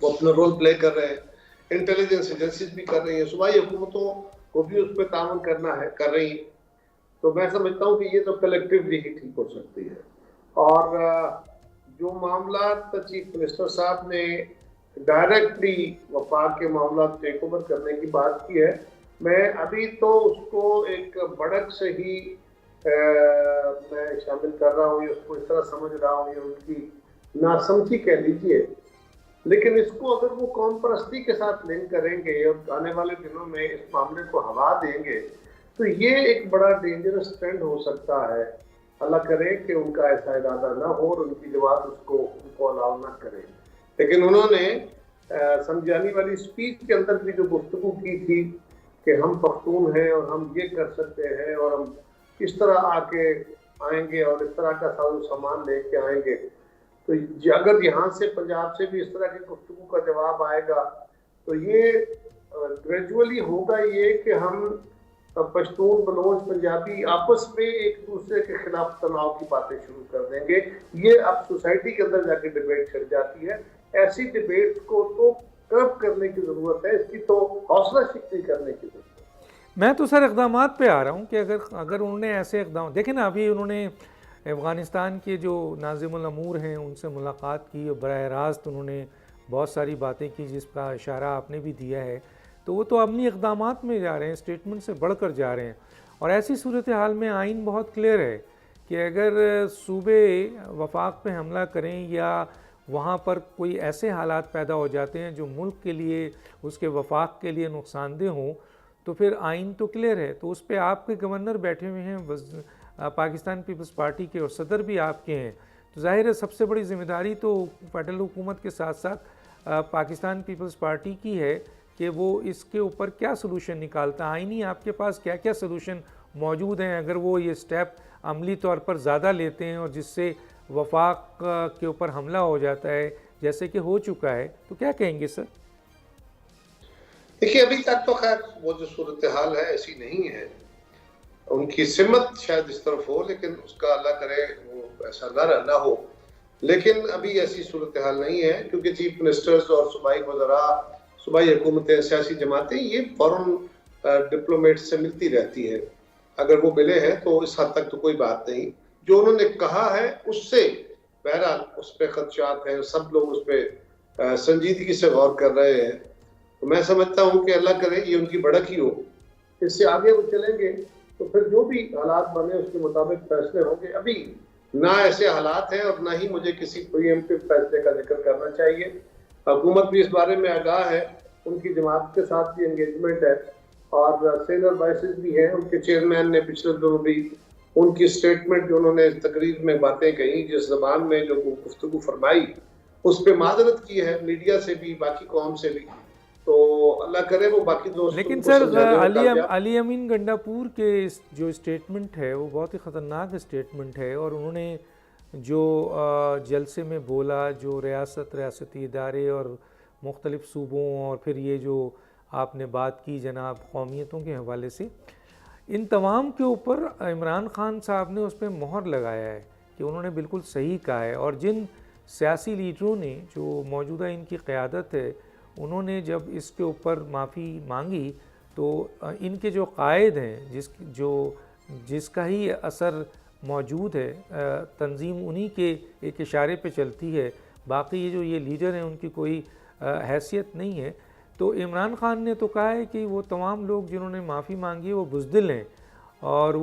وہ اپنا role play کر رہے ہیں, انٹیلیجنس ایجنسیز بھی کر رہی ہیں, صوبائی حکومتوں کو بھی اس پہ تعاون کرنا ہے, کر رہی ہیں. تو میں سمجھتا ہوں کہ یہ تو کلیکٹیولی ہی ٹھیک ہو سکتی ہے. اور جو معاملات چیف منسٹر صاحب نے ڈائریکٹلی وفاق کے معاملات ٹیک اوور کرنے کی بات کی ہے, میں ابھی تو اس کو ایک بڑک سے ہی میں شامل کر رہا ہوں, یا اس کو اس طرح سمجھ رہا ہوں, یا ان کی ناسمجھی کہہ لیجیے. لیکن اس کو اگر وہ قوم پرستی کے ساتھ لنک کریں گے اور آنے والے دنوں میں اس معاملے کو ہوا دیں گے تو یہ ایک بڑا ڈینجرس ٹرینڈ ہو سکتا ہے. اللہ کرے کہ ان کا ایسا ارادہ نہ ہو اور ان کی جماعت اس کو الاؤ نہ کرے. لیکن انہوں نے سمجھانے والی سپیچ کے اندر بھی جو گفتگو کی تھی کہ ہم پختون ہیں اور ہم یہ کر سکتے ہیں اور ہم اس طرح آ کے آئیں گے اور اس طرح کا ساز و سامان لے کے آئیں گے, تو اگر یہاں سے پنجاب سے بھی اس طرح کی گفتگو کا جواب آئے گا تو یہ گریجولی ہوگا یہ کہ ہم پشتون, بلوچ, پنجابی آپس میں ایک دوسرے کے خلاف تناؤ کی باتیں شروع کر دیں گے. یہ اب سوسائٹی کے اندر جا کے ڈیبیٹ چھڑ جاتی ہے. ایسی ڈیبیٹ کو تو کرب کرنے کی ضرورت ہے, اس کی تو حوصلہ شکنی کرنے کی ضرورت ہے. میں تو سر اقدامات پہ آ رہا ہوں کہ اگر انہوں نے ایسے اقدام دیکھیں نا, ابھی انہوں نے افغانستان کے جو ناظم الامور ہیں ان سے ملاقات کی اور براہ راست انہوں نے بہت ساری باتیں کی جس کا اشارہ آپ نے بھی دیا ہے, تو وہ تو اپنی اقدامات میں جا رہے ہیں, اسٹیٹمنٹ سے بڑھ کر جا رہے ہیں. اور ایسی صورتحال میں آئین بہت کلیئر ہے کہ اگر صوبے وفاق پہ حملہ کریں یا وہاں پر کوئی ایسے حالات پیدا ہو جاتے ہیں جو ملک کے لیے, اس کے وفاق کے لیے نقصان دہ ہوں, تو پھر آئین تو کلیئر ہے. تو اس پہ آپ کے گورنر بیٹھے ہوئے ہیں پاکستان پیپلز پارٹی کے, اور صدر بھی آپ کے ہیں, تو ظاہر ہے سب سے بڑی ذمہ داری تو فیڈرل حکومت کے ساتھ ساتھ پاکستان پیپلز پارٹی کی ہے کہ وہ اس کے اوپر کیا سلوشن نکالتا ہے. آئینی آپ کے پاس کیا کیا سلوشن موجود ہیں اگر وہ یہ سٹیپ عملی طور پر زیادہ لیتے ہیں اور جس سے وفاق کے اوپر حملہ ہو جاتا ہے جیسے کہ ہو چکا ہے, تو کیا کہیں گے سر؟ دیکھیے ابھی تک تو خیر وہ جو صورتحال ہے ایسی نہیں ہے, ان کی سمت شاید اس طرف ہو, لیکن اس کا اللہ کرے وہ ایسا نہ ہو. لیکن ابھی ایسی صورتحال نہیں ہے کیونکہ چیف منسٹرز اور صوبائی وزراء, صوبائی حکومتیں, سیاسی جماعتیں یہ فوراً ڈپلومیٹ سے ملتی رہتی ہے. اگر وہ ملے ہیں تو اس حد تک تو کوئی بات نہیں. جو انہوں نے کہا ہے اس سے بہرحال اس پہ خدشات ہیں, سب لوگ اس پہ سنجیدگی سے غور کر رہے ہیں. تو میں سمجھتا ہوں کہ اللہ کرے یہ ان کی بڑک ہی ہو, اس سے آگے وہ چلیں گے تو پھر جو بھی حالات بنے اس کے مطابق فیصلے ہوں گے. ابھی نہ ایسے حالات ہیں اور نہ ہی مجھے کسی پری ایمپٹیو فیصلے کا ذکر کرنا چاہیے. حکومت بھی اس بارے میں آگاہ ہے, ان کی جماعت کے ساتھ بھی انگیجمنٹ ہے, اور سینئر وائسز بھی ہیں. ان کے چیئرمین نے پچھلے دنوں بھی ان کی سٹیٹمنٹ جو انہوں نے تقریر میں باتیں کہیں, جس زبان میں جو گفتگو فرمائی, اس پہ معذرت کی ہے میڈیا سے بھی, باقی قوم سے بھی. تو اللہ کرے وہ باقی دوست. لیکن سر علی امین گنڈاپور کے جو اسٹیٹمنٹ ہے وہ بہت ہی خطرناک اسٹیٹمنٹ ہے, اور انہوں نے جو جلسے میں بولا, جو ریاستی ادارے اور مختلف صوبوں, اور پھر یہ جو آپ نے بات کی جناب قومیتوں کے حوالے سے, ان تمام کے اوپر عمران خان صاحب نے اس پہ مہر لگایا ہے کہ انہوں نے بالکل صحیح کہا ہے. اور جن سیاسی لیڈروں نے جو موجودہ ان کی قیادت ہے انہوں نے جب اس کے اوپر معافی مانگی تو ان کے جو قائد ہیں جس کا ہی اثر موجود ہے, تنظیم انہی کے ایک اشارے پہ چلتی ہے, باقی یہ لیڈر ہیں ان کی کوئی حیثیت نہیں ہے. تو عمران خان نے تو کہا ہے کہ وہ تمام لوگ جنہوں نے معافی مانگی وہ بزدل ہیں, اور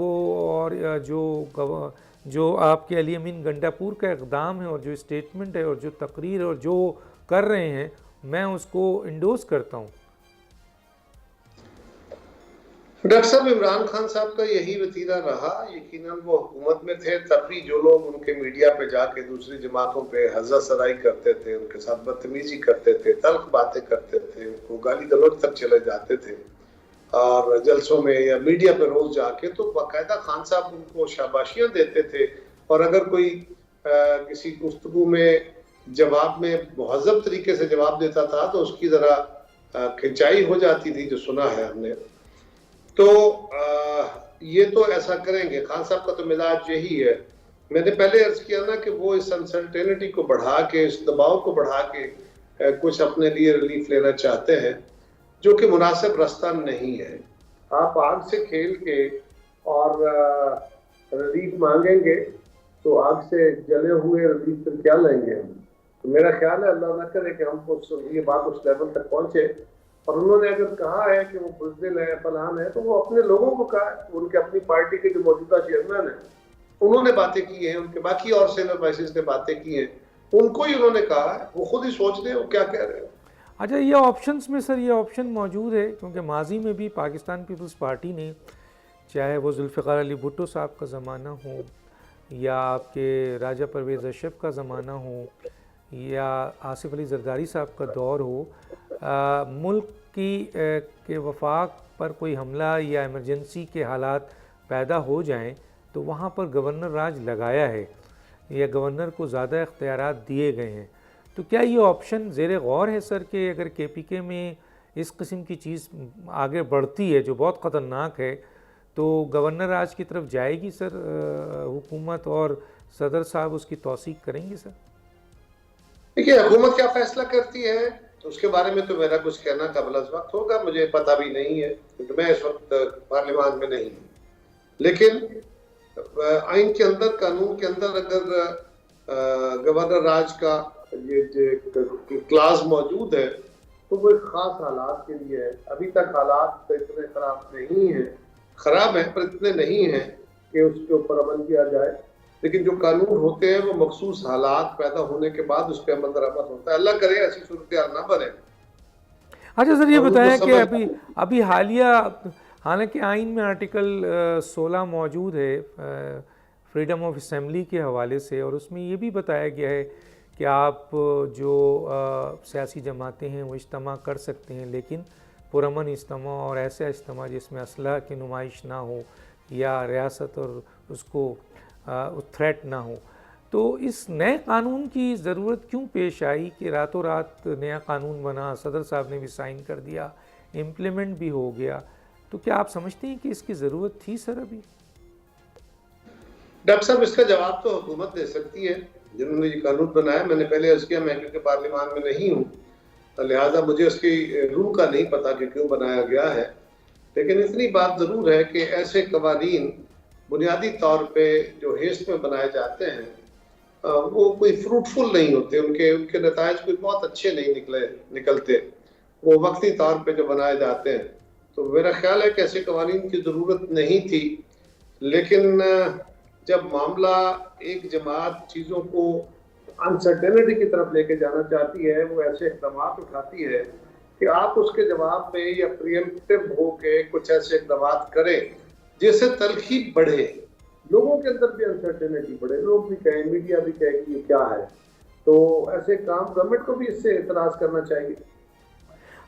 جو آپ کے علی امین گنڈاپور کا اقدام ہے اور جو اسٹیٹمنٹ ہے اور جو تقریر اور جو کر رہے ہیں, میں اس کو انڈوز کرتا ہوں. ڈاکٹر صاحب عمران خان صاحب کا یہی وتیرہ رہا. یقیناً وہ حکومت میں تھے تب بھی جو لوگ ان کے میڈیا پہ جا کے دوسری جماعتوں پہ حضرہ سرائی کرتے تھے, ان کے ساتھ بدتمیزی کرتے تھے, تلخ باتیں کرتے تھے, ان کو گالی گلوچ تک چلے جاتے تھے, اور جلسوں میں یا میڈیا پہ روز جا کے تو باقاعدہ خان صاحب ان کو شاباشیاں دیتے تھے. اور اگر کوئی کسی گفتگو میں جواب میں مہذب طریقے سے جواب دیتا تھا تو اس کی ذرا کھنچائی ہو جاتی تھی, جو سنا ہے ہم نے. تو یہ تو ایسا کریں گے. خان صاحب کا تو مزاج یہی ہے. میں نے پہلے عرض کیا نا کہ وہ اس انسرٹینٹی کو بڑھا کے, اس دباؤ کو بڑھا کے کچھ اپنے لیے ریلیف لینا چاہتے ہیں، جو کہ مناسب راستہ نہیں ہے۔ آپ آگ سے کھیل کے اور ریلیف مانگیں گے تو آگ سے جلے ہوئے ریلیف پھر کیا لیں گے ہم؟ تو میرا خیال ہے اللہ نہ کرے کہ ہم یہ بات اس لیول تک پہنچے۔ اور انہوں نے اگر کہا ہے کہ وہ بزدل ہے، فلان ہے، تو وہ اپنے لوگوں کو کہا ہے، ان کے اپنی پارٹی کے جو موجودہ چیئرمین ہیں انہوں نے باتیں کی ہیں، ان کے باقی اور سینئر وائسز نے باتیں کی ہیں، ان کو ہی انہوں نے کہا ہے، وہ خود ہی سوچ رہے ہیں وہ کیا کہہ رہے ہیں۔ اچھا، یہ آپشنز میں سر یہ آپشن موجود ہے کیونکہ ماضی میں بھی پاکستان پیپلز پارٹی نے، چاہے وہ ذوالفقار علی بھٹو صاحب کا زمانہ ہو یا آپ کے راجہ پرویز اشرف کا زمانہ ہو یا آصف علی زرداری صاحب کا دور ہو، ملک کے وفاق پر کوئی حملہ یا ایمرجنسی کے حالات پیدا ہو جائیں تو وہاں پر گورنر راج لگایا ہے یا گورنر کو زیادہ اختیارات دیے گئے ہیں۔ تو کیا یہ آپشن زیر غور ہے سر کہ اگر کے پی کے میں اس قسم کی چیز آگے بڑھتی ہے جو بہت خطرناک ہے تو گورنر راج کی طرف جائے گی سر حکومت، اور صدر صاحب اس کی توثیق کریں گے سر؟ دیکھیے، حکومت کیا فیصلہ کرتی ہے اس کے بارے میں تو میرا کچھ کہنا قبل از وقت ہوگا، مجھے پتہ بھی نہیں ہے کیونکہ میں اس وقت پارلیمان میں نہیں ہوں۔ لیکن آئین کے اندر، قانون کے اندر اگر گورنر راج کا یہ کلاز موجود ہے تو وہ ایک خاص حالات کے لیے ہے۔ ابھی تک حالات اتنے خراب نہیں ہیں، خراب ہیں پر اتنے نہیں ہیں کہ اس کے اوپر عمل کیا جائے، لیکن جو قانون ہوتے ہیں وہ مخصوص حالات پیدا ہونے کے بعد اس پہ عمل درآمد ہوتا ہے۔ اللہ کرے ایسی صورتحال نہ بنے۔ اچھا سر، یہ بتائیں کہ ابھی حالیہ، حالانکہ آئین میں آرٹیکل 16 موجود ہے فریڈم آف اسمبلی کے حوالے سے، اور اس میں یہ بھی بتایا گیا ہے کہ آپ جو سیاسی جماعتیں ہیں وہ اجتماع کر سکتے ہیں، لیکن پرامن اجتماع اور ایسا اجتماع جس میں اسلحہ کی نمائش نہ ہو یا ریاست اور اس کو تھریٹ نہ ہو۔ تو اس نئے قانون کی ضرورت کیوں پیش آئی کہ راتوں رات نیا قانون بنا، صدر صاحب نے بھی سائن کر دیا، امپلیمنٹ بھی ہو گیا؟ تو کیا آپ سمجھتے ہیں کہ اس کی ضرورت تھی سر ابھی؟ ڈاکٹر صاحب، اس کا جواب تو حکومت دے سکتی ہے جنہوں نے یہ قانون بنایا۔ میں نے پہلے عرض کیا میں کیونکہ پارلیمان میں نہیں ہوں، لہٰذا مجھے اس کی روح کا نہیں پتا کہ کیوں بنایا گیا ہے، لیکن اتنی بات ضرور ہے کہ ایسے قوانین بنیادی طور پہ جو ہیسٹ میں بنائے جاتے ہیں وہ کوئی فروٹفل نہیں ہوتے، ان کے نتائج کوئی بہت اچھے نہیں نکلتے، وہ وقتی طور پہ جو بنائے جاتے ہیں۔ تو میرا خیال ہے کہ ایسے قوانین کی ضرورت نہیں تھی، لیکن جب معاملہ ایک جماعت چیزوں کو انسرٹینٹی کی طرف لے کے جانا چاہتی ہے، وہ ایسے اقدامات اٹھاتی ہے کہ آپ اس کے جواب میں یا پریمپٹیو ہو کے کچھ ایسے اقدامات کریں جس سے تلخی بڑھے، لوگوں کے اندر بھی انسرٹینٹی بڑھے، لوگ بھی کہیں، میڈیا بھی کہے کہ یہ کیا ہے۔ تو ایسے کام گورنمنٹ کو بھی اس سے اعتراض کرنا چاہیے۔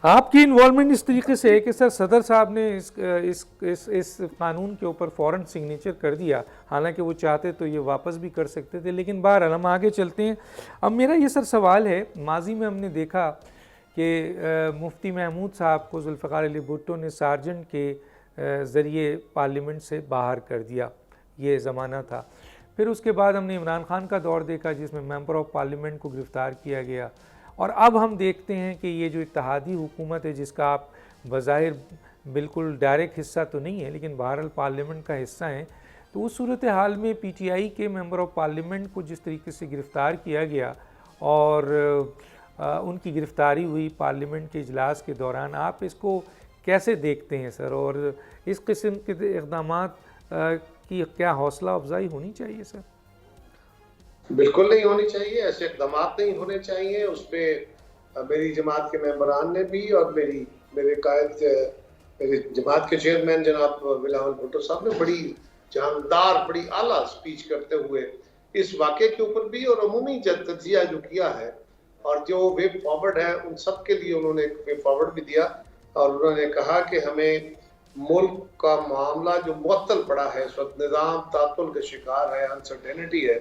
آپ کی انوالومنٹ اس طریقے سے ہے کہ سر صدر صاحب نے اس قانون کے اوپر فوراً سگنیچر کر دیا، حالانکہ وہ چاہتے تو یہ واپس بھی کر سکتے تھے، لیکن بہرحال ہم آگے چلتے ہیں۔ اب میرا یہ سر سوال ہے، ماضی میں ہم نے دیکھا کہ مفتی محمود صاحب کو ذوالفقار علی بھٹو نے سارجنٹ کے ذریعے پارلیمنٹ سے باہر کر دیا، یہ زمانہ تھا۔ پھر اس کے بعد ہم نے عمران خان کا دور دیکھا جس میں ممبر آف پارلیمنٹ کو گرفتار کیا گیا، اور اب ہم دیکھتے ہیں کہ یہ جو اتحادی حکومت ہے جس کا آپ بظاہر بالکل ڈائریکٹ حصہ تو نہیں ہے لیکن بہرحال پارلیمنٹ کا حصہ ہیں، تو اس صورتحال میں پی ٹی آئی کے ممبر آف پارلیمنٹ کو جس طریقے سے گرفتار کیا گیا اور ان کی گرفتاری ہوئی پارلیمنٹ کے اجلاس کے دوران، آپ اس کو کیسے دیکھتے ہیں سر؟ اور اس قسم کے اقدامات کی کیا حوصلہ افزائی ہونی چاہیے سر؟ بالکل نہیں ہونی چاہیے، ایسے اقدامات نہیں ہونے چاہیے۔ اس پہ میری جماعت کے ممبران نے بھی اور میرے قائد میری جماعت کے چیئرمین جناب بلاول بھٹو صاحب نے بڑی جاندار، بڑی اعلیٰ سپیچ کرتے ہوئے اس واقعے کے اوپر بھی اور عمومی تجزیہ جو کیا ہے اور جو وے فارورڈ ہے ان سب کے لیے انہوں نے ایک وے فارورڈ بھی دیا، اور انہوں نے کہا کہ ہمیں ملک کا معاملہ جو معطل پڑا ہے اس وقت، نظام تعطل کا شکار ہے، انسرٹینٹی ہے،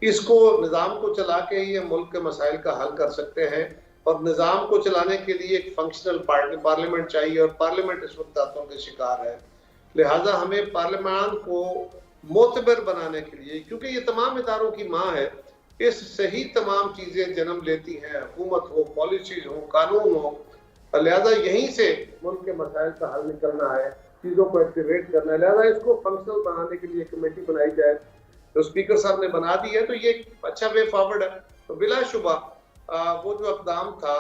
اس کو نظام کو چلا کے ہی ہم ملک کے مسائل کا حل کر سکتے ہیں، اور نظام کو چلانے کے لیے ایک فنکشنل پارلیمنٹ چاہیے، اور پارلیمنٹ اس وقت تعطل کا شکار ہے۔ لہٰذا ہمیں پارلیمان کو معتبر بنانے کے لیے، کیونکہ یہ تمام اداروں کی ماں ہے، اس سے ہی تمام چیزیں جنم لیتی ہیں، حکومت ہو، پالیسیز ہو، قانون ہو. لہذا یہیں سے ملک کے مسائل کا حل نکلنا ہے، چیزوں کو ایکٹیویٹ کرنا ہے. لہذا اس کو فنکشنل بنانے کے لیے کمیٹی بنائی جائے، جو اسپیکر صاحب نے بنا دی ہے، تو یہ ایک اچھا وے فارورڈ ہے. تو بلا شبہ وہ جو اقدام تھا،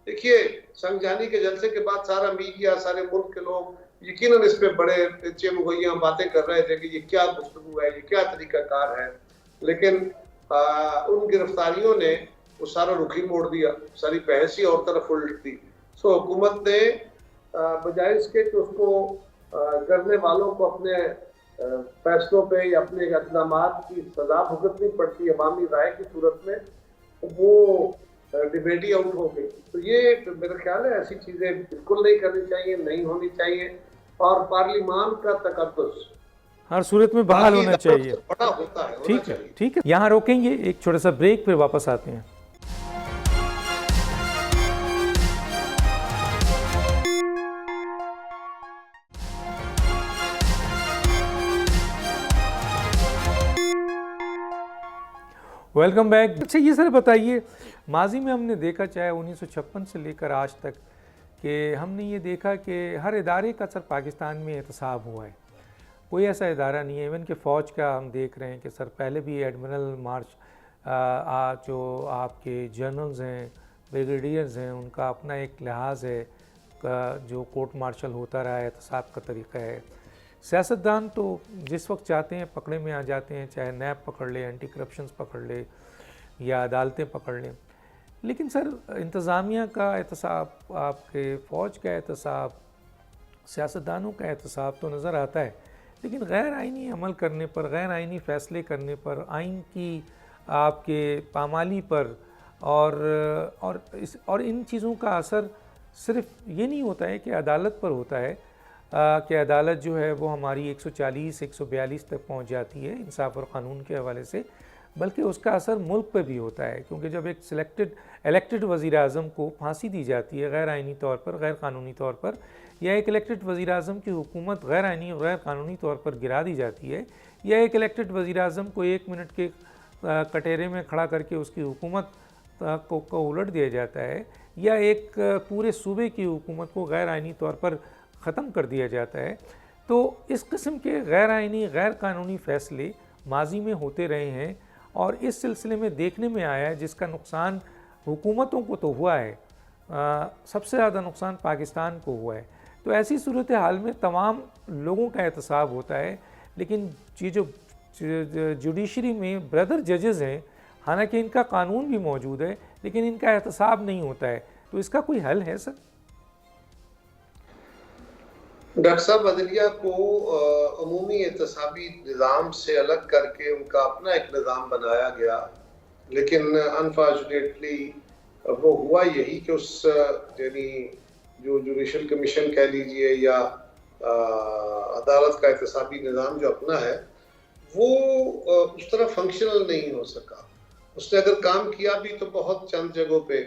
دیکھیے سنگجانی کے جلسے کے بعد سارا میڈیا، سارے ملک کے لوگ یقیناً اس پہ بڑے اچھے مغیاں باتیں کر رہے تھے کہ یہ کیا گفتگو ہے، یہ کیا طریقہ کار ہے. لیکن ان گرفتاریوں نے وہ سارا رخ ہی موڑ دیا، ساری بحث ہی اور طرف الٹ دی. سو حکومت نے بجائے اس کے کہ اس کو کرنے والوں کو اپنے فیصلوں پہ یا اپنے اقدامات کی سزا بھگتنی پڑتی عوامی رائے کی صورت میں، وہ ڈبیٹ ہی آؤٹ ہو گئی. تو یہ میرا خیال ہے ایسی چیزیں بالکل نہیں کرنی چاہیے، نہیں ہونی چاہیے. اور پارلیمان کا تقدس ہر صورت میں بحال ہونا چاہیے. بڑا ہوتا ہے، ٹھیک ہے، ٹھیک ہے، یہاں روکیں گے ایک چھوٹا سا بریک، پھر واپس آتے ہیں. Welcome back. اچھا یہ سر بتائیے، ماضی میں ہم نے دیکھا چاہے 1956 سے لے کر آج تک کہ ہم نے یہ دیکھا کہ ہر ادارے کا سر پاکستان میں احتساب ہوا ہے. کوئی ایسا ادارہ نہیں ہے، ایون کہ فوج کا ہم دیکھ رہے ہیں کہ سر پہلے بھی ایڈمرل مارچ جو آپ کے جنرلز ہیں، بریگیڈیئرز ہیں، ان کا اپنا ایک لحاظ ہے جو کورٹ مارشل ہوتا رہا ہے، احتساب کا طریقہ ہے. سیاستدان تو جس وقت چاہتے ہیں پکڑے میں آ جاتے ہیں، چاہے نیب پکڑ لے، اینٹی کرپشنز پکڑ لے یا عدالتیں پکڑ لیں. لیکن سر انتظامیہ کا احتساب، آپ کے فوج کا احتساب، سیاستدانوں کا احتساب تو نظر آتا ہے، لیکن غیر آئینی عمل کرنے پر، غیر آئینی فیصلے کرنے پر، آئین کی آپ کے پامالی پر اور ان چیزوں کا اثر صرف یہ نہیں ہوتا ہے کہ عدالت پر ہوتا ہے کہ عدالت جو ہے وہ ہماری 140 142 تک پہنچ جاتی ہے انصاف اور قانون کے حوالے سے، بلکہ اس کا اثر ملک پہ بھی ہوتا ہے. کیونکہ جب ایک الیکٹڈ وزیر اعظم کو پھانسی دی جاتی ہے غیر آئینی طور پر، غیر قانونی طور پر، یا ایک الیکٹڈ وزیر اعظم کی حکومت غیر آئینی اور غیر قانونی طور پر گرا دی جاتی ہے، یا ایک الیکٹڈ وزیر اعظم کو 1 منٹ کے کٹہرے میں کھڑا کر کے اس کی حکومت کو الٹ دیا جاتا ہے، یا ایک پورے صوبے کی حکومت کو غیر آئینی طور پر ختم کر دیا جاتا ہے، تو اس قسم کے غیر آئینی، غیر قانونی فیصلے ماضی میں ہوتے رہے ہیں. اور اس سلسلے میں دیکھنے میں آیا ہے جس کا نقصان حکومتوں کو تو ہوا ہے، سب سے زیادہ نقصان پاکستان کو ہوا ہے. تو ایسی صورتحال میں تمام لوگوں کا احتساب ہوتا ہے، لیکن یہ جو جوڈیشری میں بردر ججز ہیں، حالانکہ ان کا قانون بھی موجود ہے لیکن ان کا احتساب نہیں ہوتا ہے. تو اس کا کوئی حل ہے سر؟ ڈاکٹر صاحب، عدلیہ کو عمومی احتسابی نظام سے الگ کر کے ان کا اپنا ایک نظام بنایا گیا، لیکن انفارچونیٹلی وہ ہوا یہی کہ اس یعنی جو جوڈیشل کمیشن کہہ لیجئے یا عدالت کا احتسابی نظام جو اپنا ہے، وہ اس طرح فنکشنل نہیں ہو سکا. اس نے اگر کام کیا بھی تو بہت چند جگہوں پہ،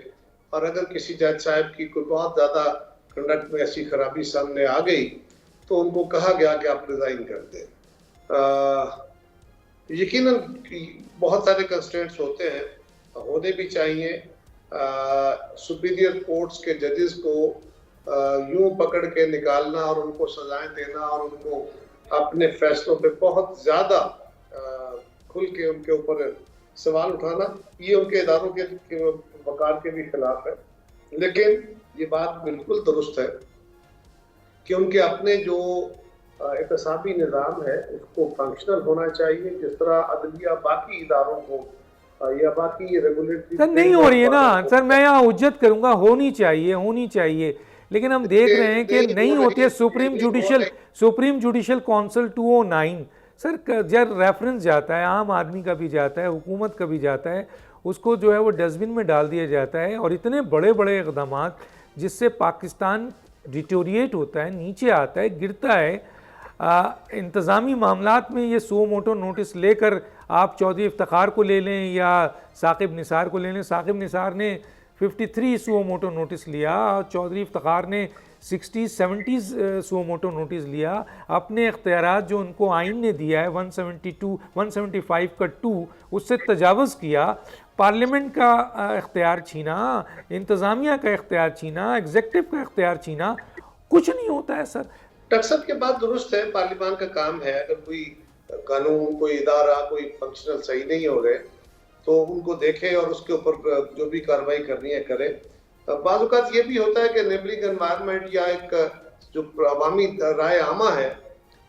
اور اگر کسی جج صاحب کی کوئی بہت زیادہ کنڈکٹ میں ایسی خرابی سامنے آ گئی تو ان کو کہا گیا کہ آپ ریزائن کر دیں. یقیناً بہت سارے کنسٹرینٹس ہوتے ہیں، ہونے بھی چاہیے. سپیریئر کورٹس کے ججز کو یوں پکڑ کے نکالنا اور ان کو سزائیں دینا اور ان کو اپنے فیصلوں پہ بہت زیادہ کھل کے ان کے اوپر سوال اٹھانا، یہ ان کے اداروں کے وقار کے بھی خلاف ہے. لیکن یہ بات بالکل درست ہے کہ ان کے اپنے جو احتسابی نظام ہے اس کو فنکشنل ہونا چاہیے، جس طرح عدلیہ باقی اداروں کو یا باقی ریگولیٹری سر نہیں ہو رہی ہے نا. سر میں یہاں حجت کروں گا، ہونی چاہیے، لیکن ہم دیکھ رہے ہیں کہ نہیں ہوتی ہے. سپریم جوڈیشل کونسل 209 سر جب ریفرنس جاتا ہے، عام آدمی کا بھی جاتا ہے، حکومت کا بھی جاتا ہے، اس کو جو ہے وہ ڈسٹ بن میں ڈال دیا جاتا ہے. اور اتنے بڑے بڑے اقدامات جس سے پاکستان ڈیٹوریٹ ہوتا ہے، نیچے آتا ہے، گرتا ہے. انتظامی معاملات میں یہ سو موٹو نوٹس لے کر آپ چودھری افتخار کو لے لیں یا ثاقب نثار کو لے لیں. ثاقب نثار نے 53 سو موٹو نوٹس لیا، اور چودھری افتخار نے 60-70 سو موٹو نوٹس لیا. اپنے اختیارات جو ان کو آئین نے دیا ہے 175 کا 2 اس سے تجاوز کیا. پارلیمنٹ کا اختیار چھینا، انتظامیہ کا اختیار چھینا، ایگزیکٹو کا اختیار چھینا. کچھ نہیں ہوتا ہے سر. ڈاکٹر صاحب کے بات درست ہے، پارلیمان کا کام ہے اگر کوئی قانون، کوئی ادارہ، کوئی فنکشنل صحیح نہیں ہو رہے تو ان کو دیکھے اور اس کے اوپر جو بھی کارروائی کرنی ہے کرے. بعض اوقات یہ بھی ہوتا ہے کہ نیبلنگ انوائرمنٹ یا ایک جو عوامی رائے عامہ ہے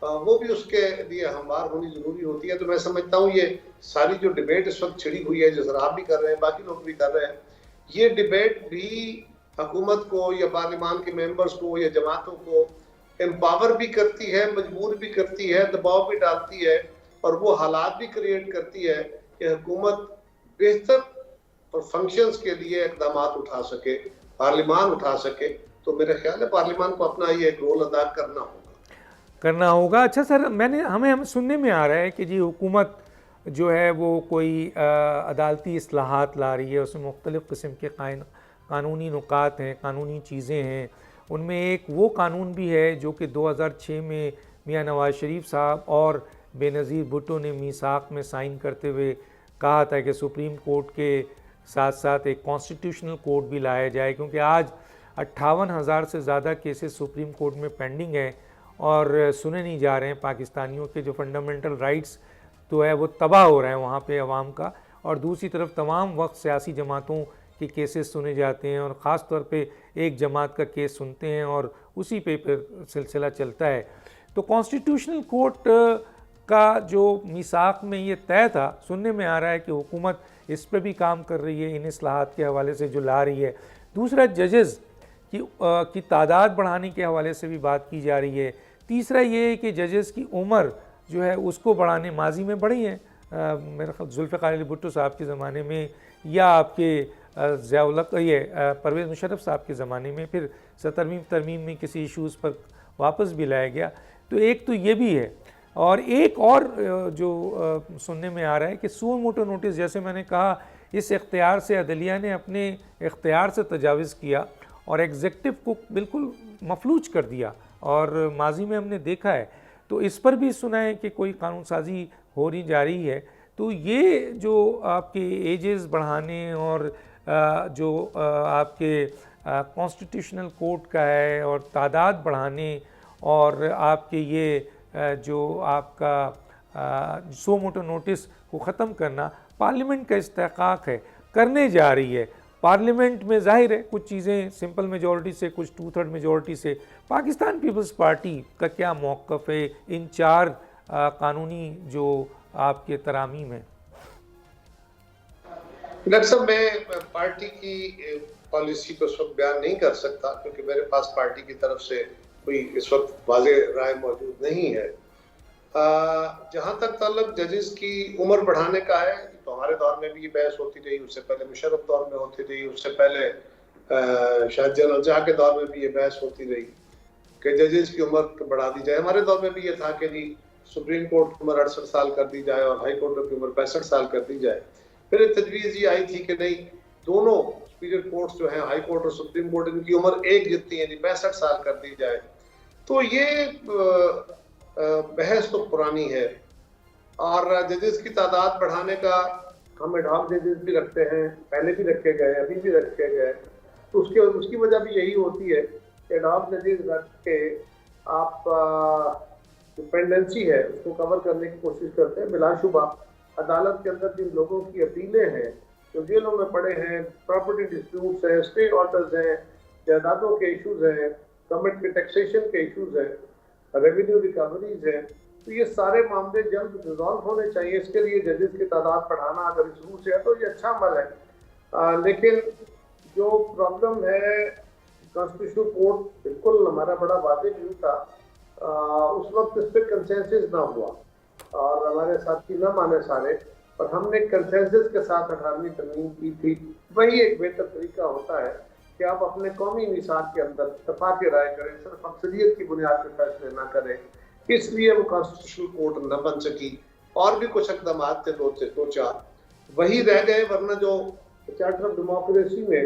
وہ بھی اس کے لیے ہموار ہونی ضروری ہوتی ہے. تو میں سمجھتا ہوں یہ ساری جو ڈیبیٹ اس وقت چھڑی ہوئی ہے، جو سر آپ بھی کر رہے ہیں، باقی لوگ بھی کر رہے ہیں، یہ ڈیبیٹ بھی حکومت کو یا پارلیمان کے ممبرز کو یا جماعتوں کو امپاور بھی کرتی ہے، مجبور بھی کرتی ہے، دباؤ بھی ڈالتی ہے، اور وہ حالات بھی کریٹ کرتی ہے کہ حکومت بہتر اور فنکشنز کے لیے اقدامات اٹھا سکے، پارلیمان اٹھا سکے. تو میرے خیال ہے پارلیمان کو اپنا یہ ایک رول ادا کرنا ہوگا. اچھا سر، ہمیں سننے میں آ رہا ہے کہ جی حکومت جو ہے وہ کوئی عدالتی اصلاحات لا رہی ہے، اس میں مختلف قسم کے قانونی نکات ہیں، قانونی چیزیں ہیں. ان میں ایک وہ قانون بھی ہے جو کہ 2006 میں میاں نواز شریف صاحب اور بے نظیر بھٹو نے میثاق میں سائن کرتے ہوئے کہا تھا کہ سپریم کورٹ کے ساتھ ساتھ ایک کانسٹیٹیوشنل کورٹ بھی لایا جائے، کیونکہ آج 58,000 سے زیادہ کیسز سپریم کورٹ میں پینڈنگ ہیں اور سنے نہیں جا رہے ہیں. پاکستانیوں کے جو فنڈامنٹل رائٹس تو ہے وہ تباہ ہو رہے ہیں وہاں پہ عوام کا، اور دوسری طرف تمام وقت سیاسی جماعتوں کے کیسز سنے جاتے ہیں، اور خاص طور پہ ایک جماعت کا کیس سنتے ہیں اور اسی پہ پھر سلسلہ چلتا ہے. تو کانسٹیٹیوشنل کورٹ کا جو میثاق میں یہ طے تھا، سننے میں آ رہا ہے کہ حکومت اس پہ بھی کام کر رہی ہے، ان اصلاحات کے حوالے سے جو لا رہی ہے. دوسرا ججز کی تعداد بڑھانے کے حوالے سے بھی بات کی جا رہی ہے. تیسرا یہ ہے کہ ججز کی عمر جو ہے اس کو بڑھانے، ماضی میں بڑھی ہیں، میرے خیال ذوالفقار علی بھٹو صاحب کے زمانے میں یا آپ کے پرویز مشرف صاحب کے زمانے میں، پھر 17ویں ترمیم میں کسی ایشوز پر واپس بھی لایا گیا. تو ایک تو یہ بھی ہے، اور ایک اور جو سننے میں آ رہا ہے کہ سو موٹو نوٹس، جیسے میں نے کہا، اس اختیار سے عدلیہ نے اپنے اختیار سے تجاوز کیا اور ایگزیکٹو کو بالکل مفلوج کر دیا، اور ماضی میں ہم نے دیکھا ہے. تو اس پر بھی سنا ہے کہ کوئی قانون سازی ہو رہی جا رہی ہے. تو یہ جو آپ کے ایجز بڑھانے اور جو آپ کے کانسٹیٹیوشنل کورٹ کا ہے اور تعداد بڑھانے، اور آپ کے یہ جو آپ کا سو موٹو نوٹس کو ختم کرنا، پارلیمنٹ کا استحقاق ہے، کرنے جا رہی ہے. پارلیمنٹ میں ظاہر ہے کچھ چیزیں سمپل میجورٹی سے، کچھ 2/3 میجورٹی سے. پاکستان پیپلز پارٹی کا کیا موقف ہے ان 4 قانونی جو آپ کے ترامیم ہیں؟ ڈاکٹر صاحب، میں پارٹی کی پالیسی کو اس وقت بیان نہیں کر سکتا کیونکہ میرے پاس پارٹی کی طرف سے کوئی اس وقت واضح رائے موجود نہیں ہے. جہاں تک تعلق ججز کی عمر بڑھانے کا ہے تو ہمارے دور میں بھی یہ بحث ہوتی رہی، اس سے پہلے مشرف دور میں ہوتی رہی، اس سے پہلے شاید جنرل جا کے دور میں بھی یہ بحث ہوتی رہی کہ ججز کی عمر بڑھا دی جائے. ہمارے دور میں بھی یہ تھا کہ جی سپریم کورٹ کی عمر 68 سال کر دی جائے اور ہائی کورٹ کی عمر 65 سال کر دی جائے. پھر ایک تجویز یہ آئی تھی کہ نہیں، دونوں سپیریئر کورٹس جو ہیں، ہائی کورٹ اور سپریم کورٹ، ان کی عمر ایک جتنی ہے، 65 سال کر دی جائے. تو یہ بحث تو پرانی ہے. اور ججز کی تعداد بڑھانے کا ہم ایڈ ہاک ججز بھی رکھتے ہیں، پہلے بھی رکھے گئے، ابھی بھی رکھے گئے. تو اس کی وجہ بھی یہی ہوتی ہے کہ ایڈ ہاک ججز رکھ کے آپ ڈپینڈنسی ہے اس کو کور کرنے کی کوشش کرتے ہیں. بلا شبہ عدالت کے اندر جن لوگوں کی اپیلیں ہیں، جو جیلوں میں پڑے ہیں، پراپرٹی ڈسپیوٹس ہیں، اسٹے آرڈرز ہیں، جائیدادوں کے ایشوز ہیں، گورنمنٹ کے ٹیکسیشن کے ایشوز ہیں، ریونیو ریکوریز ہیں، تو یہ سارے معاملے جلد ریزالو ہونے چاہیے. اس کے لیے ججز کی تعداد بڑھانا اگر اس روح سے ہے تو یہ اچھا عمل ہے. لیکن جو پرابلم ہے، کانسٹیٹیوشنل کورٹ بالکل ہمارا بڑا واضح ویو تھا، اس وقت اس پہ کنسنسس نہ ہوا اور ہمارے ساتھی نہ مانے سارے، اور ہم نے کنسنسس کے ساتھ 18ویں ترمیم کی تھی. وہی ایک بہتر طریقہ ہوتا ہے کہ آپ اپنے قومی میثاق کے اندر اتفاق رائے کریں، صرف اکثریت کی بنیاد پر فیصلے نہ کریں. اس لیے وہ کانسٹیٹیوشنل کورٹ نہ بن سکی. اور بھی کچھ اقدامات تھے، دو چار وہی رہ گئے، ورنہ جو چارٹر آف ڈیموکریسی میں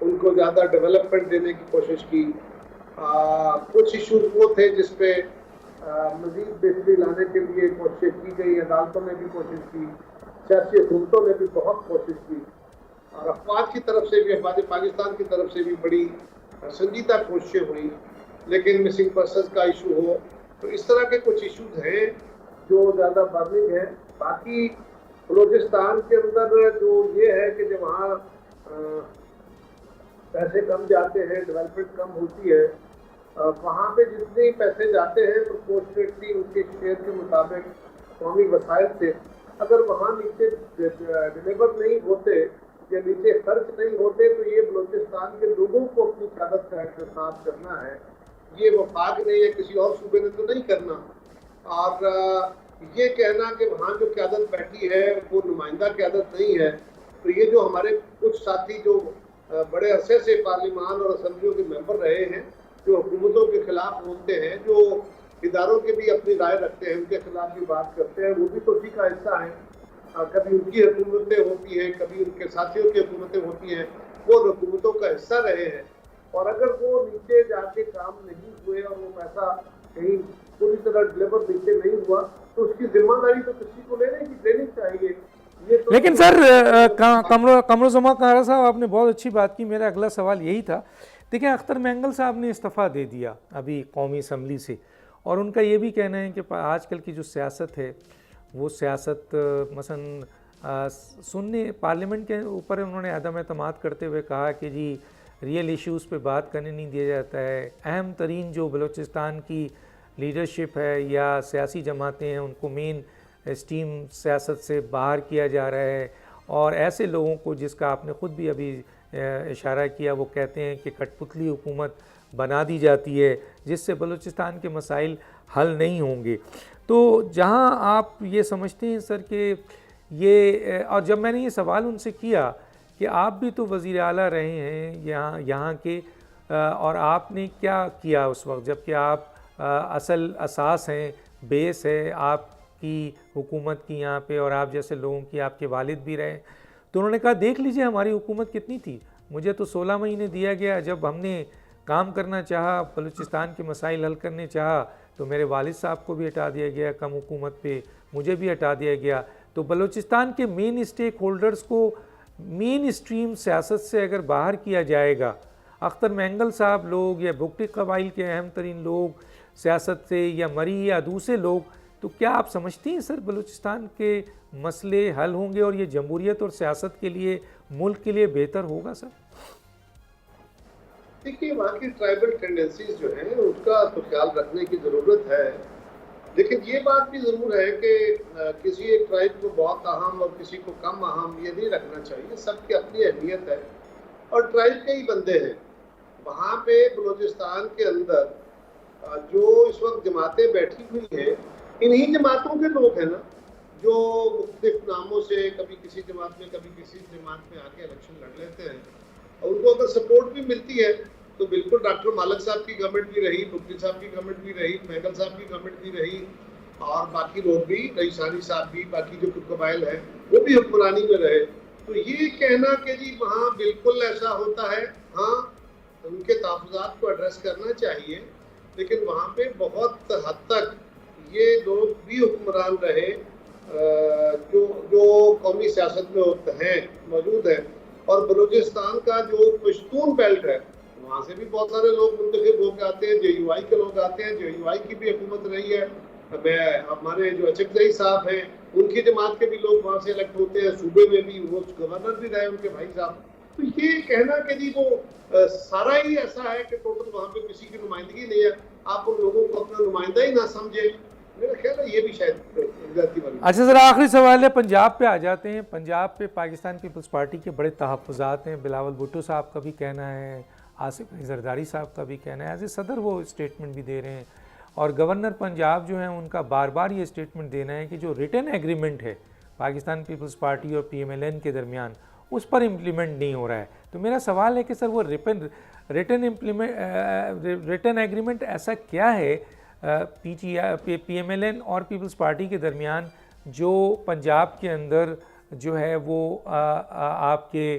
ان کو زیادہ ڈیولپمنٹ دینے کی کوشش کی. کچھ ایشوز وہ تھے جس پہ مزید بہتری لانے کے لیے کوشش کی گئی. عدالتوں نے بھی کوشش کی, سیاسی حکومتوں نے بھی بہت کوشش کی, اور افواج کی طرف سے بھی, افواج پاکستان کی طرف سے بھی بڑی سنجیدہ کوششیں ہوئی. لیکن مسنگ پرسنز کا ایشو ہو, تو اس طرح کے کچھ ایشوز ہیں جو زیادہ برننگ ہیں. باقی بلوچستان کے اندر جو یہ ہے کہ جب وہاں پیسے کم جاتے ہیں, ڈیولپمنٹ کم ہوتی ہے, وہاں پہ جتنے پیسے جاتے ہیں پروپورشنیٹلی ان کے شیئر کے مطابق قومی وسائل سے, اگر وہاں نیچے ڈلیور نہیں ہوتے یا نیچے خرچ نہیں ہوتے, تو یہ بلوچستان کے لوگوں کو اپنی قیادت کا احتساب کرنا ہے. یہ وفاق نے یا کسی اور صوبے نے تو نہیں کرنا. اور یہ کہنا کہ وہاں جو قیادت بیٹھی ہے وہ نمائندہ قیادت نہیں ہے, تو یہ جو ہمارے کچھ ساتھی جو بڑے عرصے سے پارلیمان اور اسمبلیوں کے ممبر رہے ہیں, جو حکومتوں کے خلاف بولتے ہیں, جو اداروں کے بھی اپنی رائے رکھتے ہیں, ان کے خلاف بھی بات کرتے ہیں, وہ بھی تو اسی کا حصہ ہیں. کبھی ان کی حکومتیں ہوتی ہیں, کبھی ان کے ساتھیوں کی حکومتیں ہوتی ہیں, وہ حکومتوں کا حصہ رہے ہیں. اور اگر وہ نیچے جا کے کام نہیں ہوئے اور وہ پیسہ کہیں پوری طرح ڈلیور نیچے نہیں ہوا, تو اس کی ذمہ داری تو کسی کو لینی چاہیے. لیکن سر قمر الزمان قاہرہ صاحب, آپ نے بہت اچھی بات کی. میرا اگلا سوال یہی تھا. دیکھیں, اختر مینگل صاحب نے استعفیٰ دے دیا ابھی قومی اسمبلی سے, اور ان کا یہ بھی کہنا ہے کہ آج کل کی جو سیاست ہے وہ سیاست مثلا سننے پارلیمنٹ کے اوپر انہوں نے عدم اعتماد کرتے ہوئے کہا کہ جی ریئل ایشوز پہ بات کرنے نہیں دیا جاتا ہے. اہم ترین جو بلوچستان کی لیڈرشپ ہے یا سیاسی جماعتیں ہیں ان کو مین اسٹریم سیاست سے باہر کیا جا رہا ہے, اور ایسے لوگوں کو, جس کا آپ نے خود بھی ابھی اشارہ کیا, وہ کہتے ہیں کہ کٹ پتلی حکومت بنا دی جاتی ہے جس سے بلوچستان کے مسائل حل نہیں ہوں گے. تو جہاں آپ یہ سمجھتے ہیں سر کہ یہ, اور جب میں نے یہ سوال ان سے کیا کہ آپ بھی تو وزیر اعلیٰ رہے ہیں یہاں کے, اور آپ نے کیا کیا اس وقت جب کہ آپ اصل اساس ہیں, بیس ہے آپ کی حکومت کی یہاں پہ, اور آپ جیسے لوگوں کی, آپ کے والد بھی رہے, تو انہوں نے کہا دیکھ لیجئے ہماری حکومت کتنی تھی, مجھے تو 16 مہینے دیا گیا, جب ہم نے کام کرنا چاہا, بلوچستان کے مسائل حل کرنے چاہا, تو میرے والد صاحب کو بھی ہٹا دیا گیا, کم حکومت پہ مجھے بھی ہٹا دیا گیا. تو بلوچستان کے مین اسٹیک ہولڈرز کو مین اسٹریم سیاست سے اگر باہر کیا جائے گا, اختر مینگل صاحب لوگ یا بگٹی قبائل کے اہم ترین لوگ سیاست سے, یا مری یا دوسرے لوگ, تو کیا آپ سمجھتے ہیں سر بلوچستان کے مسئلے حل ہوں گے اور یہ جمہوریت اور سیاست کے لیے, ملک کے لیے بہتر ہوگا سر؟ دیکھیے, وہاں کی ٹرائبل ٹینڈنسیز جو ہیں اس کا تو خیال رکھنے کی ضرورت ہے, لیکن یہ بات بھی ضرور ہے کہ کسی ایک ٹرائب کو بہت اہم اور کسی کو کم اہم یہ نہیں رکھنا چاہیے. سب کی اپنی اہمیت ہے, اور ٹرائب کے ہی بندے ہیں وہاں پہ. بلوچستان کے اندر جو اس وقت جماعتیں بیٹھی ہوئی ہیں, انہی جماعتوں کے لوگ ہیں نا, جو مختلف ناموں سے کبھی کسی جماعت میں کبھی کسی جماعت میں آ کے الیکشن لڑ لیتے ہیں, اور ان کو اگر سپورٹ بھی ملتی ہے تو بالکل ڈاکٹر مالک صاحب کی گورنمنٹ بھی رہی, بگٹی صاحب کی گورنمنٹ بھی رہی, مینگل صاحب کی گورنمنٹ بھی رہی, اور باقی لوگ بھی, رئیسانی صاحب بھی, باقی جو قبائل ہیں وہ بھی حکمرانی میں رہے. تو یہ کہنا کہ جی وہاں بالکل ایسا ہوتا ہے, ہاں ان کے تحفظات کو ایڈریس کرنا چاہیے, لیکن وہاں پہ بہت حد تک یہ لوگ بھی حکمران رہے جو قومی سیاست میں ہیں, موجود ہیں. اور بلوچستان کا جو پشتون بیلٹ ہے وہاں سے بھی بہت سارے لوگ منتخب ہو کے آتے ہیں, جے یو آئی کے لوگ آتے ہیں, جے یو آئی کی بھی حکومت رہی ہے. ہمارے جو اچکزئی صاحب ہیں ان کی جماعت کے بھی لوگ وہاں سے الیکٹ ہوتے ہیں, صوبے میں بھی وہ گورنر بھی رہے ان کے بھائی صاحب. تو یہ کہنا کہ جی وہ سارا ہی ایسا ہے کہ ٹوٹل وہاں پہ کسی کی نمائندگی نہیں ہے, آپ ان لوگوں کو اپنا نمائندہ ہی نہ سمجھیں, میرا خیال ہے یہ بھی شاید غلطی والی. اچھا سر, آخری سوال ہے, پنجاب پہ آ جاتے ہیں. پنجاب پہ پاکستان پیپلز پارٹی کے بڑے تحفظات ہیں. بلاول بھٹو صاحب کا بھی کہنا ہے, آصف علی زرداری صاحب کا بھی کہنا ہے, ایز اے صدر وہ اسٹیٹمنٹ بھی دے رہے ہیں, اور گورنر پنجاب جو ہیں ان کا بار بار یہ اسٹیٹمنٹ دینا ہے کہ جو ریٹن ایگریمنٹ ہے پاکستان پیپلز پارٹی اور پی ایم ایل این کے درمیان اس پر امپلیمنٹ نہیں ہو رہا ہے. تو میرا سوال ہے کہ سر وہ ریٹن ایگریمنٹ ایسا کیا ہے پی ایم ایل این اور پیپلز پارٹی کے درمیان جو پنجاب کے اندر جو ہے وہ آپ کے